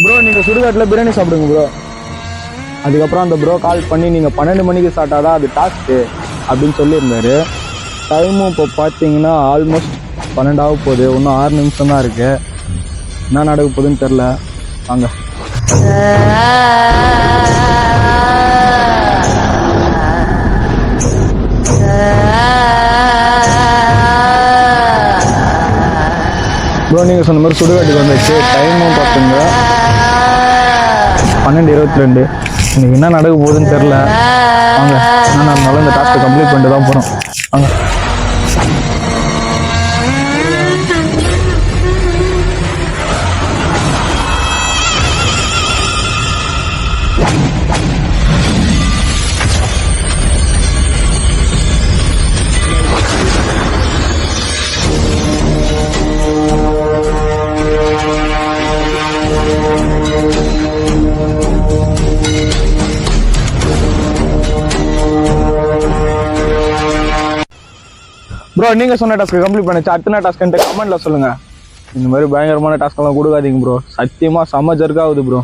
Bro நீங்கள் சுடுகாட்டில் பிரியாணி சாப்பிடுங்க ப்ரோ. அதுக்கப்புறம் அந்த ப்ரோ கால் பண்ணி நீங்கள் 12 மணிக்கு ஸ்டார்ட் ஆதா அது டாஸ்க்கு அப்படின்னு சொல்லியிருந்தாரு. டைமும் இப்போ பார்த்தீங்கன்னா ஆல்மோஸ்ட் 12 ஆக போகுது. இன்னும் 6 நிமிஷம் தான் இருக்குது. என்ன நடக்க போகுதுன்னு தெரில. வாங்க. ப்ரோ நீங்கள் சொன்ன மாதிரி சுடுகாட்டுக்கு வந்துச்சு. டைமும் பார்த்துங்க 12:22. இன்னைக்கு என்ன நடக்க போகுதுன்னு தெரில. வாங்க, என்ன நடந்தாலும் இந்த டாஸ்க்கை கம்ப்ளீட் பண்ணிட்டு தான் போகிறோம். வாங்க. ப்ரோ நீங்கள் சொன்ன டாஸ்க்கு கம்ப்ளீட் பண்ணிச்சு. அடுத்த டாஸ்க்கு கமெண்ட்டில் சொல்லுங்கள். இந்த மாதிரி பயங்கரமான டாஸ்க்கெல்லாம் கொடுக்காதீங்க ப்ரோ. சத்தியமாக செம்ம ஜர்க்காகுது ப்ரோ.